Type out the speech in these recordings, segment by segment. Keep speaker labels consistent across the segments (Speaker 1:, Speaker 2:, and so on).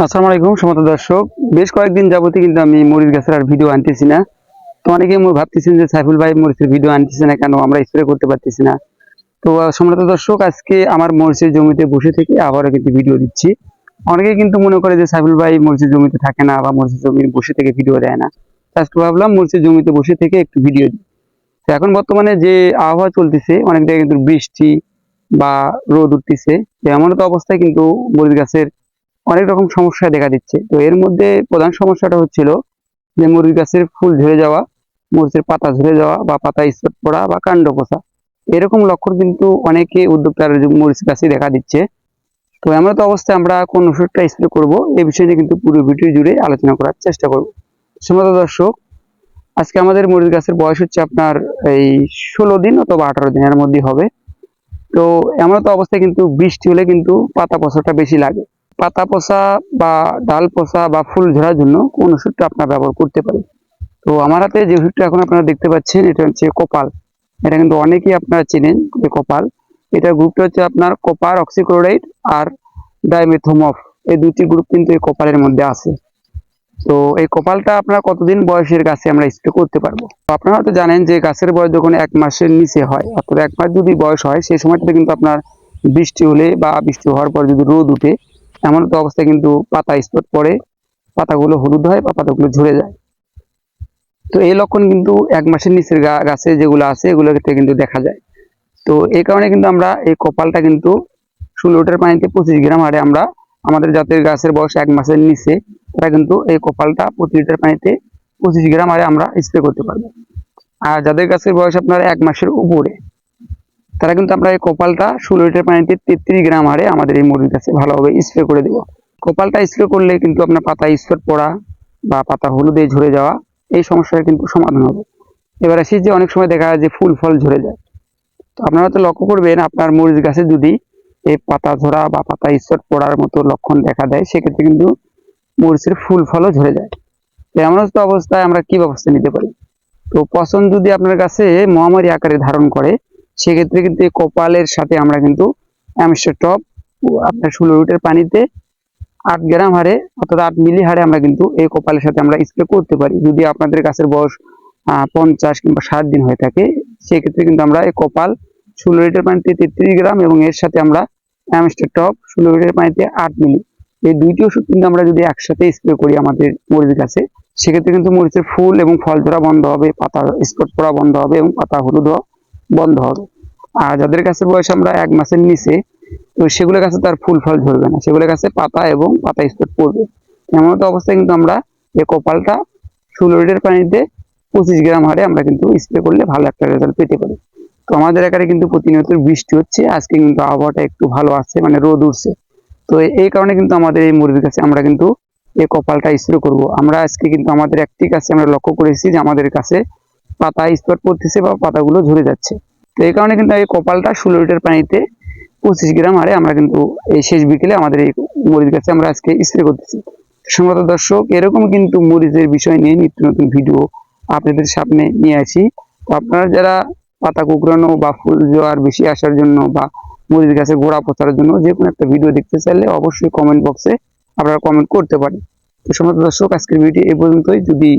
Speaker 1: আসসালামু আলাইকুম সমস্ত দর্শক। বেশ কয়েকদিন যাবতই কিন্তু আমি মরিচ গাছের আর ভিডিও আনতেছি না। তো অনেকে ভাবতেছেন যে সাইফুল ভাই মরিচের ভিডিও আনতেছে না কেন, আমরা স্প্রে করতে পারতেছি না। তো সম্মানিত দর্শক, আজকে আমার মরিচের জমিতে বসে থেকে আবারও কিন্তু ভিডিও দিচ্ছি। অনেকে কিন্তু মনে করে যে সাইফুল ভাই মরিচের জমিতে থাকে না বা মরিচের জমি বসে থেকে ভিডিও দেয় না। আজকে ভাবলাম মরিচের জমিতে বসে থেকে একটু ভিডিও দিই। তো এখন বর্তমানে যে আবহাওয়া চলতেছে, অনেক জায়গায় কিন্তু বৃষ্টি বা রোদ উঠতেছে। এমন তো অবস্থায় কিন্তু মরিচ গাছের অনেক রকম সমস্যা দেখা দিচ্ছে। তো এর মধ্যে প্রধান সমস্যাটা হচ্ছিল যে মরিচ গাছের ফুল ঝরে যাওয়া, মরিচের পাতা ঝরে যাওয়া বা পাতা স্পট পড়া বা কাণ্ড পচা, এরকম লক্ষণ কিন্তু অনেকে উদ্যোক্তার মরিচ গাছে দেখা দিচ্ছে। তো এমন তো অবস্থায় আমরা কোন ওষুধটা স্প্রে করব, এই বিষয়টি কিন্তু পুরো ভিডিও জুড়ে আলোচনা করার চেষ্টা করব। সম্মানিত দর্শক, আজকে আমাদের মরিচ গাছের বয়স হচ্ছে আপনার এই 16 দিন অথবা 18 দিনের মধ্যে হবে। তো এমন তো অবস্থায় কিন্তু বৃষ্টি হলে কিন্তু পাতা পচাটা বেশি লাগে। পাতা পচা বা ডাল পচা বা ফুল ঝরার জন্য কোন ওষুধটা আপনারা ব্যবহার করতে পারেন। তো আমার হাতে যে ওষুধটা এখন আপনারা দেখতে পাচ্ছেন, এটা হচ্ছে কোপাল। এটা কিন্তু অনেকেই আপনারা চেনেন যে কোপাল। এটার গ্রুপটা হচ্ছে আপনার কপার অক্সিক্লোরাইড আর ডাইমেথোমফ। এই দুটি গ্রুপ কিন্তু এই কোপালের মধ্যে আছে। তো এই কোপালটা আপনার কতদিন বয়সের গাছে আমরা স্প্রে করতে পারবো? তো আপনারা তো জানেন যে গাছের বয়স যখন 1 মাসের নিচে হয়, অর্থাৎ 1 মাস যদি বয়স হয়, সেই সময়টাতে কিন্তু আপনার বৃষ্টি হলে বা বৃষ্টি হওয়ার পর যদি রোদ উঠে, এমন তো অবস্থায় কিন্তু পাতা স্পট পড়ে, পাতাগুলো হলুদ হয় বা পাতাগুলো ঝরে যায়। তো এই লক্ষণ কিন্তু 1 মাসের নিচের গাছে যেগুলো আছে এগুলোর ক্ষেত্রে কিন্তু দেখা যায়। তো এই কারণে কিন্তু আমরা এই কপালটা কিন্তু 16 লিটার পানিতে 25 গ্রাম হারে আমরা, আমাদের যাদের গাছের বয়স 1 মাসের নিচে, তারা কিন্তু এই কপালটা 25 লিটার পানিতে 25 গ্রাম হারে আমরা স্প্রে করতে পারবো। আর যাদের গাছের বয়স আপনার 1 মাসের উপরে, তারা কিন্তু আমরা এই কপালটা 16 লিটার পানিতে 33 গ্রাম হারে আমাদের এই মরিচ গাছে ভালোভাবে স্প্রে করে দেবো। কপালটা স্প্রে করলে কিন্তু আপনার পাতা স্পট পড়া বা পাতা হলুদে ঝরে যাওয়া, এই সমস্যার কিন্তু সমাধান হবে। এবার আসি যে অনেক সময় দেখা যায় যে ফুল ফল ঝরে যায়। তো আপনারা তো লক্ষ্য করবেন, আপনার মরিচ গাছে যদি এই পাতা ঝরা বা পাতা স্পট পড়ার মতো লক্ষণ দেখা দেয়, সেক্ষেত্রে কিন্তু মরিচের ফুল ফলও ঝরে যায়। তো এমন তো অবস্থায় আমরা কি ব্যবস্থা নিতে পারি? তো পচন যদি আপনার কাছে মহামারী আকারে ধারণ করে, সেক্ষেত্রে কিন্তু এই কপালের সাথে আমরা কিন্তু অ্যামস্টার টপ আপনার 16 লিটার পানিতে 8 গ্রাম হারে অর্থাৎ 8 মিলি হারে আমরা কিন্তু এই কপালের সাথে আমরা স্প্রে করতে পারি। যদি আপনাদের গাছের বয়স 50 কিংবা 60 দিন হয়ে থাকে, সেক্ষেত্রে কিন্তু আমরা এই কপাল 16 লিটার পানিতে 33 গ্রাম এবং এর সাথে আমরা অ্যামস্টার টপ 16 লিটার পানিতে 8 মিলি, এই দুইটি ওষুধ কিন্তু আমরা যদি একসাথে স্প্রে করি আমাদের মরিচ গাছে, সেক্ষেত্রে কিন্তু মরিচের ফুল এবং ফল ঝরা বন্ধ হবে, পাতা স্পট পড়া বন্ধ হবে এবং পাতা হলুদ হওয়া বন্ধ হবে। আর যাদের গাছের বয়স আমরা 1 মাসের নিচে, তো সেগুলো গাছে তার ফুল ফল ঝরবে না, সেগুলো গাছে পাতা এবং পাতা স্পট পড়বে। এমন তো অবস্থায় কিন্তু আমরা এই কপালটা 16 লিটার পানিতে 25 গ্রাম হারে আমরা কিন্তু স্প্রে করলে ভালো একটা রেজাল্ট পেতে পারি। তো আমাদের এখানে কিন্তু প্রতিনিয়ত বৃষ্টি হচ্ছে, আজকে কিন্তু আবহাওয়াটা একটু ভালো আছে, মানে রোদ উঠছে। তো এই কারণে কিন্তু আমাদের এই মরিচ গাছে আমরা কিন্তু এই কপালটা স্প্রে করব। আমরা আজকে কিন্তু আমাদের একটি গাছে আমরা লক্ষ্য করেছি যে আমাদের কাছে পাতা স্পট পড়তেছে বা পাতাগুলো ঝরে যাচ্ছে। তো এই কারণে কিন্তু এই কপালটা 16 লিটার পানিতে 25 গ্রাম হারে আমরা কিন্তু এই শেষ বিকেলে আমাদের এই মরিচ গাছে আমরা আজকে স্প্রে করতেছি। সম্মানিত দর্শক, এরকম কিন্তু মরিচের বিষয় নিয়ে নিত্য নতুন ভিডিও আপনাদের সামনে নিয়ে আসি। তো আপনারা যারা পাতা কুকড়ানো বা ফুল জোয়ার বেশি আসার জন্য বা মরিচ গাছের গোড়া পচার জন্য যে কোনো একটা ভিডিও দেখতে চাইলে অবশ্যই কমেন্ট বক্সে আপনারা কমেন্ট করতে পারেন। তো সম্মানিত দর্শক, আজকের ভিডিও এই পর্যন্তই। যদি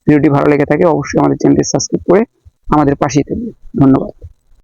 Speaker 1: ভিডিওটি ভালো লেগে থাকে, অবশ্যই আমাদের চ্যানেলটি সাবস্ক্রাইব করে আমাদের পাশেই থাকবে। ধন্যবাদ।